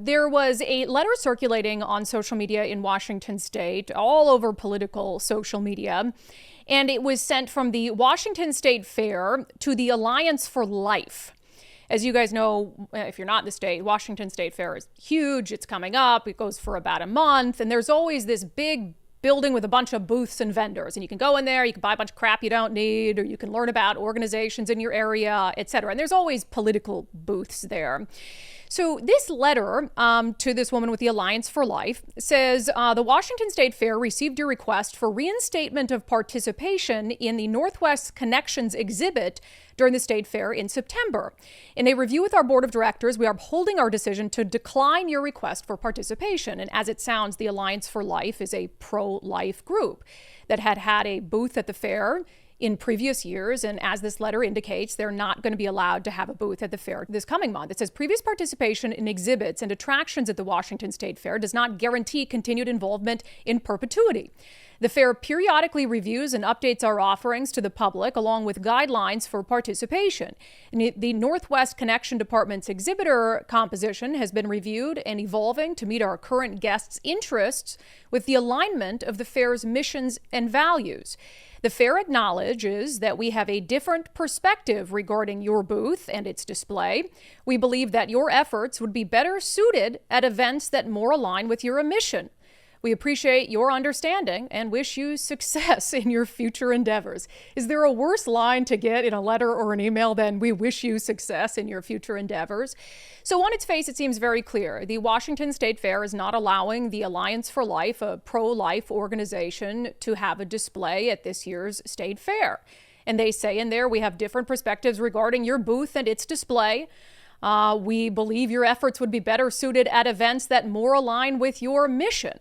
there was a letter circulating on social media in Washington state, all over political social media, and it was sent from the Washington State Fair to the Alliance for Life. As you guys know, if you're not in the state, Washington State Fair is huge. It's coming up. It goes for about a month, and there's always this big building with a bunch of booths and vendors, and you can go in there, you can buy a bunch of crap you don't need, or you can learn about organizations in your area, etc. And there's always political booths there. So this letter to this woman with the Alliance for Life says, the Washington State Fair received your request for reinstatement of participation in the Northwest Connections exhibit during the state fair in September. In a review with our board of directors, we are upholding our decision to decline your request for participation. And as it sounds, the Alliance for Life is a pro-life group that had a booth at the fair in previous years, and as this letter indicates, they're not going to be allowed to have a booth at the fair this coming month. It says previous participation in exhibits and attractions at the Washington State Fair does not guarantee continued involvement in perpetuity. The fair periodically reviews and updates our offerings to the public, along with guidelines for participation. The Northwest Connection Department's exhibitor composition has been reviewed and evolving to meet our current guests' interests with the alignment of the fair's missions and values. The fair acknowledges that we have a different perspective regarding your booth and its display. We believe that your efforts would be better suited at events that more align with your mission. We appreciate your understanding and wish you success in your future endeavors. Is there a worse line to get in a letter or an email than "we wish you success in your future endeavors"? So on its face, it seems very clear. The Washington State Fair is not allowing the Alliance for Life, a pro-life organization, to have a display at this year's state fair. And they say in there, we have different perspectives regarding your booth and its display. We believe your efforts would be better suited at events that more align with your mission.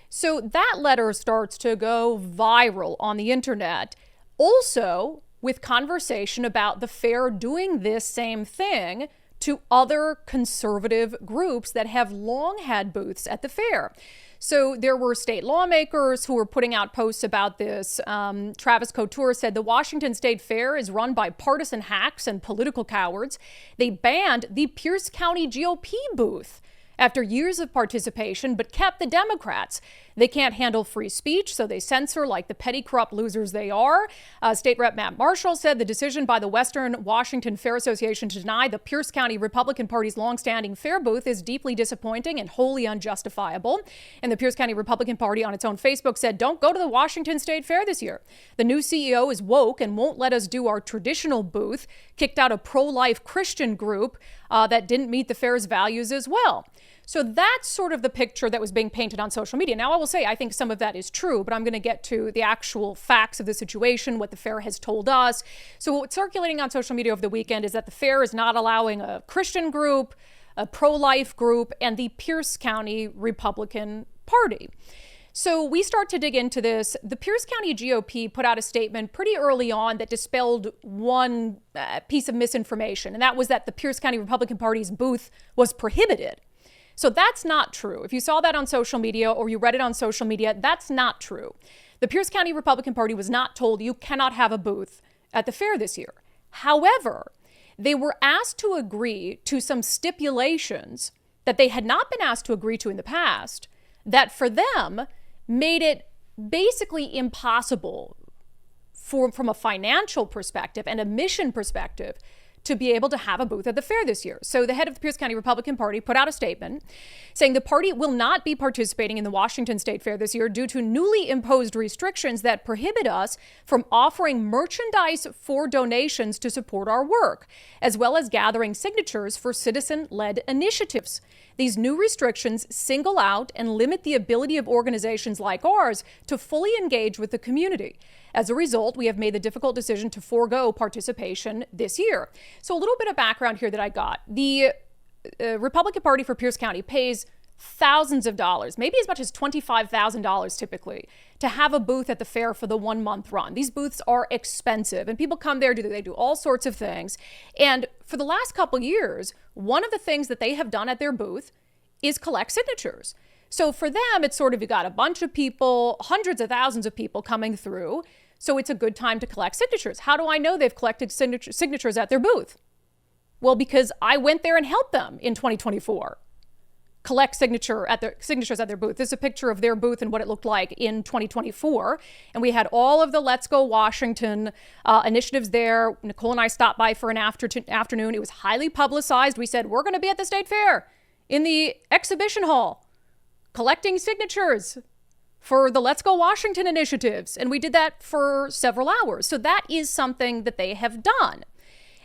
So that letter starts to go viral on the internet, also with conversation about the fair doing this same thing to other conservative groups that have long had booths at the fair. So there were state lawmakers who were putting out posts about this. Travis Couture said the Washington State Fair is run by partisan hacks and political cowards. They banned the Pierce County GOP booth after years of participation, but kept the Democrats. They can't handle free speech, so they censor like the petty, corrupt losers they are. State Rep Matt Marshall said the decision by the Western Washington Fair Association to deny the Pierce County Republican Party's longstanding fair booth is deeply disappointing and wholly unjustifiable. And the Pierce County Republican Party on its own Facebook said, don't go to the Washington State Fair this year. The new CEO is woke and won't let us do our traditional booth, kicked out a pro-life Christian group that didn't meet the fair's values as well. So that's sort of the picture that was being painted on social media. Now, I will say I think some of that is true, but I'm going to get to the actual facts of the situation, what the fair has told us. So what's circulating on social media over the weekend is that the fair is not allowing a Christian group, a pro-life group, and the Pierce County Republican Party. So we start to dig into this. The Pierce County GOP put out a statement pretty early on that dispelled one piece of misinformation, and that was that the Pierce County Republican Party's booth was prohibited. So that's not true. If you saw that on social media or you read it on social media, that's not true. The Pierce County Republican Party was not told you cannot have a booth at the fair this year. However, they were asked to agree to some stipulations that they had not been asked to agree to in the past that for them made it basically impossible from a financial perspective and a mission perspective to be able to have a booth at the fair this year. So the head of the Pierce County Republican Party put out a statement saying the party will not be participating in the Washington State Fair this year due to newly imposed restrictions that prohibit us from offering merchandise for donations to support our work, as well as gathering signatures for citizen-led initiatives. These new restrictions single out and limit the ability of organizations like ours to fully engage with the community. As a result, we have made the difficult decision to forego participation this year. So a little bit of background here that I got. The Republican Party for Pierce County pays thousands of dollars, maybe as much as $25,000 typically, to have a booth at the fair for the 1 month run. These booths are expensive and people come there, they do all sorts of things. And for the last couple years, one of the things that they have done at their booth is collect signatures. So for them, it's sort of, you got a bunch of people, hundreds of thousands of people coming through. So it's a good time to collect signatures. How do I know they've collected signatures at their booth? Well, because I went there and helped them in 2024. collect signatures at their booth. This is a picture of their booth and what it looked like in 2024. And we had all of the Let's Go Washington initiatives there. Nicole and I stopped by for an afternoon. It was highly publicized. We said, we're going to be at the state fair in the exhibition hall collecting signatures for the Let's Go Washington initiatives. And we did that for several hours. So that is something that they have done.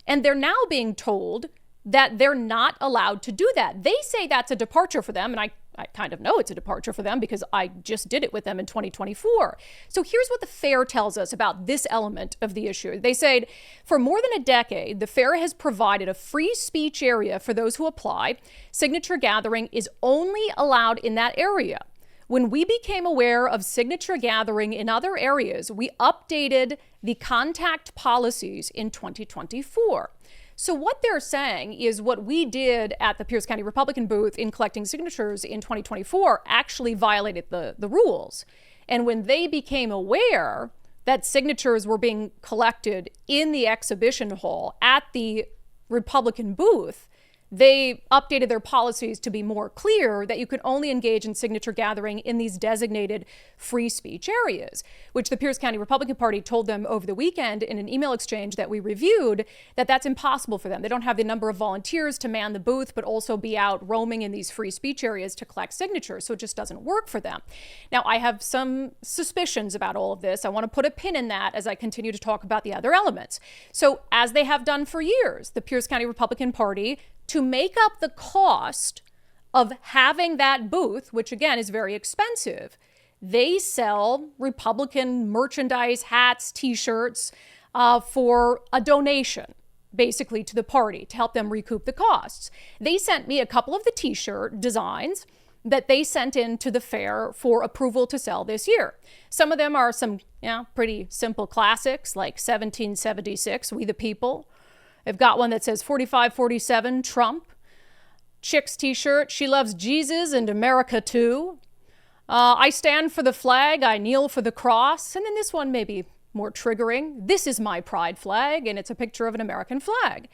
And they're now being told that they're not allowed to do that. They say that's a departure for them, and I kind of know it's a departure for them because I just did it with them in 2024. So here's what the fair tells us about this element of the issue. They said, for more than a decade, the fair has provided a free speech area for those who apply. Signature gathering is only allowed in that area. When we became aware of signature gathering in other areas, we updated the contact policies in 2024. So what they're saying is what we did at the Pierce County Republican booth in collecting signatures in 2024 actually violated the rules. And when they became aware that signatures were being collected in the exhibition hall at the Republican booth, they updated their policies to be more clear that you could only engage in signature gathering in these designated free speech areas, which the Pierce County Republican Party told them over the weekend in an email exchange that we reviewed that that's impossible for them. They don't have the number of volunteers to man the booth, but also be out roaming in these free speech areas to collect signatures. So it just doesn't work for them. Now, I have some suspicions about all of this. I want to put a pin in that as I continue to talk about the other elements. So as they have done for years, the Pierce County Republican Party, to make up the cost of having that booth, which again is very expensive, they sell Republican merchandise, hats, t-shirts for a donation, basically to the party to help them recoup the costs. They sent me a couple of the t-shirt designs that they sent in to the fair for approval to sell this year. Some of them are some pretty simple classics like 1776, We the People. I've got one that says 4547 Trump. Chick's t-shirt, She Loves Jesus and America Too. I Stand for the Flag, I Kneel for the Cross. And then this one may be more triggering. This is my pride flag, and it's a picture of an American flag.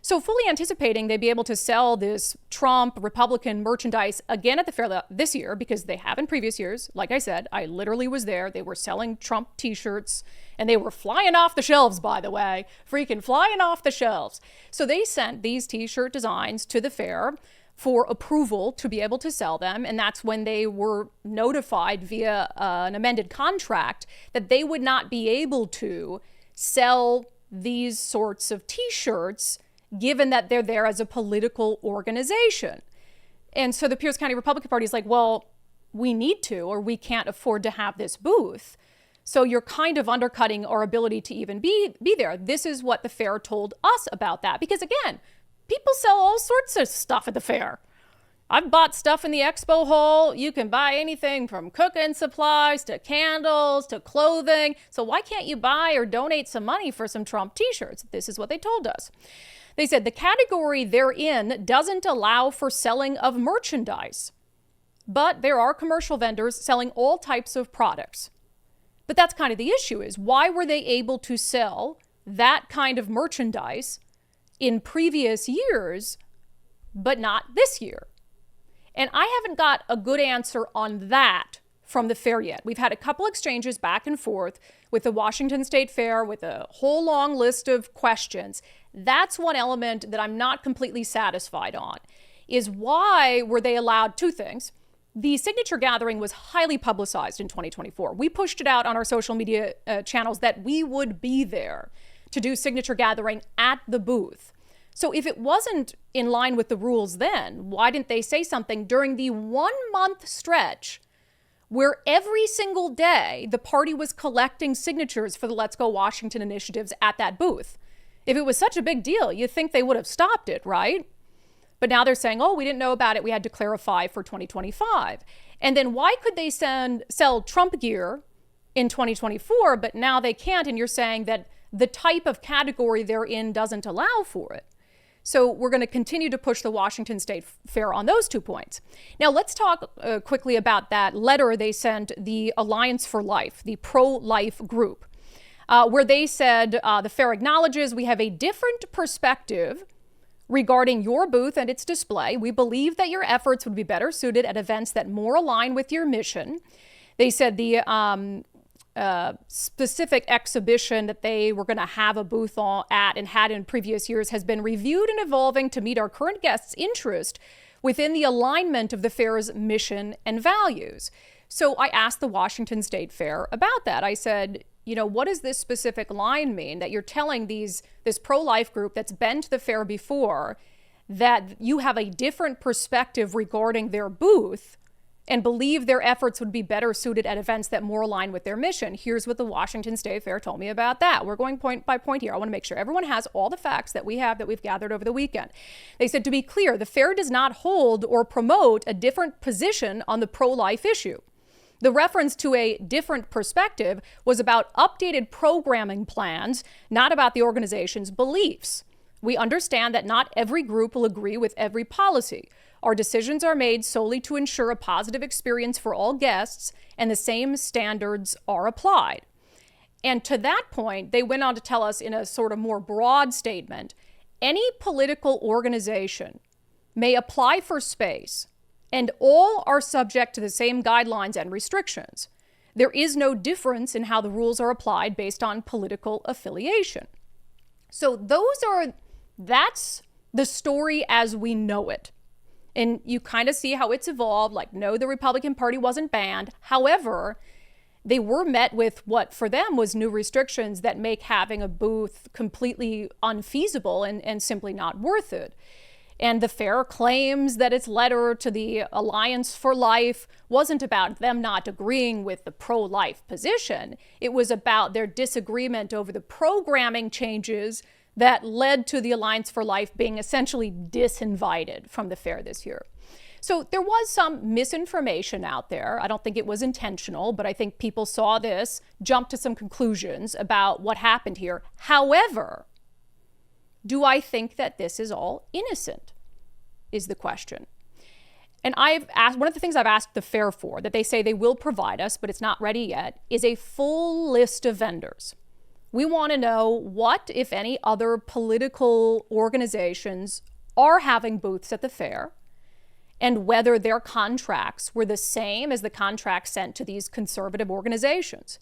So fully anticipating they'd be able to sell this Trump Republican merchandise again at the fair this year, because they have in previous years. Like I said, I literally was there. They were selling Trump t-shirts, and they were flying off the shelves, by the way, freaking flying off the shelves. So they sent these t-shirt designs to the fair for approval to be able to sell them. And that's when they were notified via an amended contract that they would not be able to sell these sorts of t-shirts given that they're there as a political organization. And so the Pierce County Republican Party is like, well, we need to, or we can't afford to have this booth. So you're kind of undercutting our ability to even be there. This is what the fair told us about that. Because again, people sell all sorts of stuff at the fair. I've bought stuff in the expo hall. You can buy anything from cooking supplies to candles to clothing. So why can't you buy or donate some money for some Trump t-shirts? This is what they told us. They said the category they're in doesn't allow for selling of merchandise, but there are commercial vendors selling all types of products. But that's kind of the issue, is why were they able to sell that kind of merchandise in previous years, but not this year? And I haven't got a good answer on that from the fair yet. We've had a couple exchanges back and forth with the Washington State Fair with a whole long list of questions. That's one element that I'm not completely satisfied on, is why were they allowed two things. The signature gathering was highly publicized in 2024. We pushed it out on our social media channels that we would be there to do signature gathering at the booth. So if it wasn't in line with the rules then, why didn't they say something during the 1 month stretch where every single day the party was collecting signatures for the Let's Go Washington initiatives at that booth? If it was such a big deal, you'd think they would have stopped it, right? But now they're saying, oh, we didn't know about it. We had to clarify for 2025. And then why could they sell Trump gear in 2024, but now they can't? And you're saying that the type of category they're in doesn't allow for it. So we're going to continue to push the Washington State Fair on those 2 points. Now, let's talk quickly about that letter they sent the Alliance for Life, the pro-life group, where they said the fair acknowledges we have a different perspective Regarding your booth and its display, we believe that your efforts would be better suited at events that more align with your mission. They said the specific exhibition that they were going to have a booth at and had in previous years has been reviewed and evolving to meet our current guests' interest within the alignment of the fair's mission and values. So I asked the Washington State Fair about that. I said, what does this specific line mean that you're telling this pro-life group that's been to the fair before that you have a different perspective regarding their booth and believe their efforts would be better suited at events that more align with their mission? Here's what the Washington State Fair told me about that. We're going point by point here. I want to make sure everyone has all the facts that we've gathered over the weekend. They said, to be clear, the fair does not hold or promote a different position on the pro-life issue. The reference to a different perspective was about updated programming plans, not about the organization's beliefs. We understand that not every group will agree with every policy. Our decisions are made solely to ensure a positive experience for all guests, and the same standards are applied. And to that point, they went on to tell us in a sort of more broad statement, any political organization may apply for space, and all are subject to the same guidelines and restrictions. There is no difference in how the rules are applied based on political affiliation. So that's the story as we know it. And you kind of see how it's evolved. Like, no, the Republican Party wasn't banned. However, they were met with what for them was new restrictions that make having a booth completely unfeasible and simply not worth it. And the fair claims that its letter to the Alliance for Life wasn't about them not agreeing with the pro-life position. It was about their disagreement over the programming changes that led to the Alliance for Life being essentially disinvited from the fair this year. So there was some misinformation out there. I don't think it was intentional, but I think people saw this, jumped to some conclusions about what happened here. However, do I think that this is all innocent, is the question. And one of the things I've asked the fair for, that they say they will provide us, but it's not ready yet, is a full list of vendors. We want to know what, if any, other political organizations are having booths at the fair, and whether their contracts were the same as the contracts sent to these conservative organizations.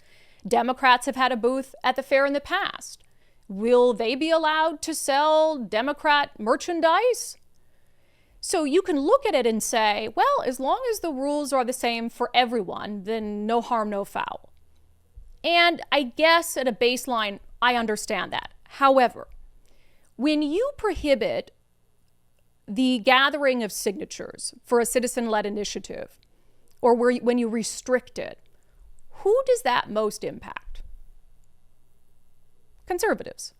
Democrats have had a booth at the fair in the past. Will they be allowed to sell Democrat merchandise? So you can look at it and say, well, as long as the rules are the same for everyone, then no harm, no foul. And I guess at a baseline, I understand that. However, when you prohibit the gathering of signatures for a citizen-led initiative, or when you restrict it, who does that most impact? Conservatives.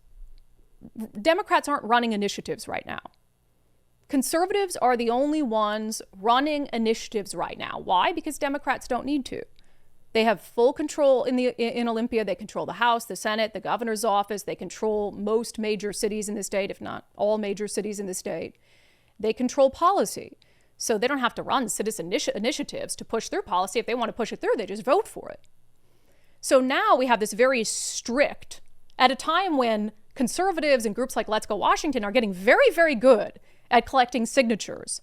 Democrats aren't running initiatives right now. Conservatives are the only ones running initiatives right now. Why? Because Democrats don't need to. They have full control in Olympia. They control the House, the Senate, the governor's office. They control most major cities in the state, if not all major cities in the state. They control policy. So they don't have to run citizen initiatives to push through policy. If they want to push it through, they just vote for it. So now we have this very strict, at a time when conservatives and groups like Let's Go Washington are getting very, very good at collecting signatures,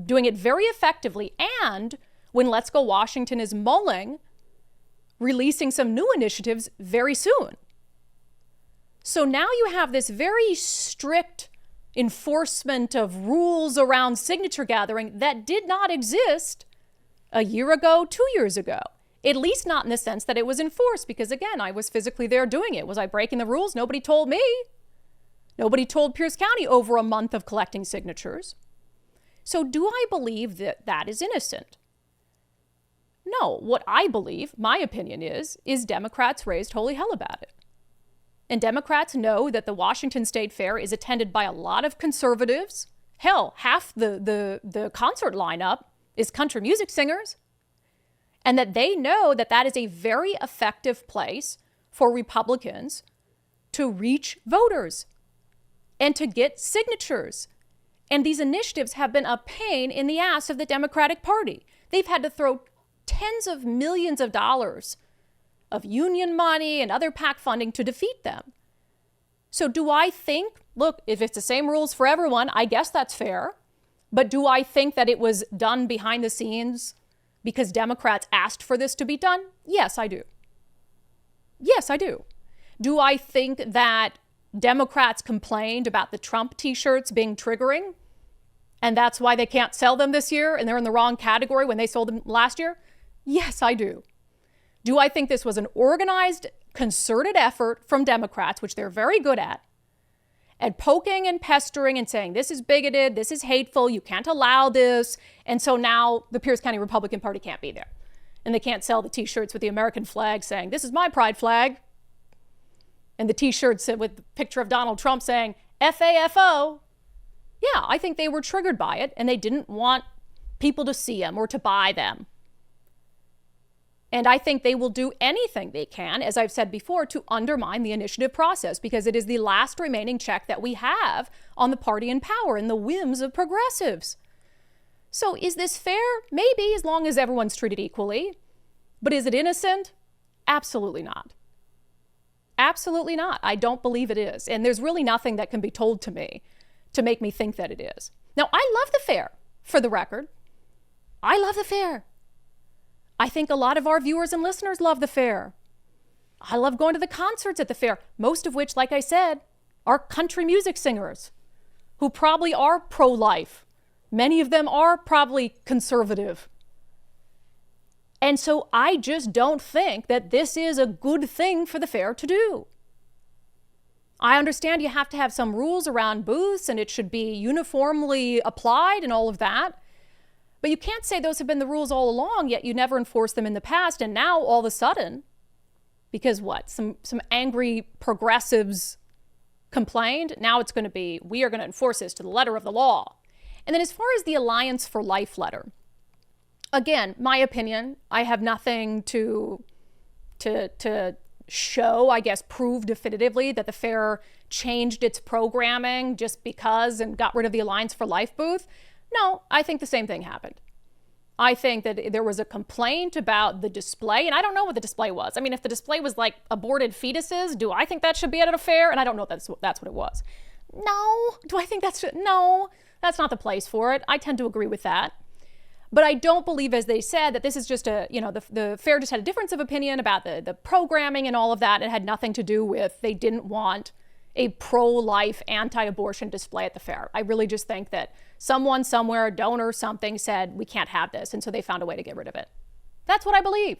doing it very effectively, and when Let's Go Washington is mulling, releasing some new initiatives very soon. So now you have this very strict enforcement of rules around signature gathering that did not exist a year ago, 2 years ago. At least not in the sense that it was enforced, because again, I was physically there doing it. Was I breaking the rules? Nobody told me. Nobody told Pierce County over a month of collecting signatures. So do I believe that that is innocent? No, what I believe, my opinion is Democrats raised holy hell about it. And Democrats know that the Washington State Fair is attended by a lot of conservatives. Hell, half the concert lineup is country music singers. And that they know that that is a very effective place for Republicans to reach voters and to get signatures. And these initiatives have been a pain in the ass of the Democratic Party. They've had to throw tens of millions of dollars of union money and other PAC funding to defeat them. So do I think look, if it's the same rules for everyone, I guess that's fair. But do I think that it was done behind the scenes because Democrats asked for this to be done? Yes, I do. Yes, I do. Do I think that Democrats complained about the Trump t-shirts being triggering and that's why they can't sell them this year and they're in the wrong category when they sold them last year? Yes, I do. Do I think this was an organized, concerted effort from Democrats, which they're very good at poking and pestering and saying, this is bigoted, this is hateful, you can't allow this. And so now the Pierce County Republican Party can't be there. And they can't sell the t-shirts with the American flag saying, this is my pride flag. And the t-shirts with the picture of Donald Trump saying, FAFO. Yeah, I think they were triggered by it and they didn't want people to see them or to buy them. And I think they will do anything they can, as I've said before, to undermine the initiative process because it is the last remaining check that we have on the party in power and the whims of progressives. So is this fair? Maybe, as long as everyone's treated equally. But is it innocent? Absolutely not. Absolutely not. I don't believe it is. And there's really nothing that can be told to me to make me think that it is. Now, I love the fair, for the record. I love the fair. I think a lot of our viewers and listeners love the fair. I love going to the concerts at the fair, most of which, like I said, are country music singers who probably are pro-life. Many of them are probably conservative. And so I just don't think that this is a good thing for the fair to do. I understand you have to have some rules around booths and it should be uniformly applied and all of that. But you can't say those have been the rules all along, yet you never enforced them in the past. And now all of a sudden, because what? Some angry progressives complained. Now it's going to be, we are going to enforce this to the letter of the law. And then as far as the Alliance for Life letter, again, my opinion, I have nothing to show, I guess, prove definitively that the fair changed its programming just because and got rid of the Alliance for Life booth. No, I think the same thing happened. I think that there was a complaint about the display, and I don't know what the display was. I mean, if the display was like aborted fetuses, do I think that should be at a fair? And I don't know if that's what it was. No. Do I think no, that's not the place for it. I tend to agree with that. But I don't believe, as they said, that this is just the fair just had a difference of opinion about the programming and all of that. It had nothing to do with they didn't want a pro-life, anti-abortion display at the fair. I really just think that someone somewhere, a donor, something said, we can't have this. And so they found a way to get rid of it. That's what I believe.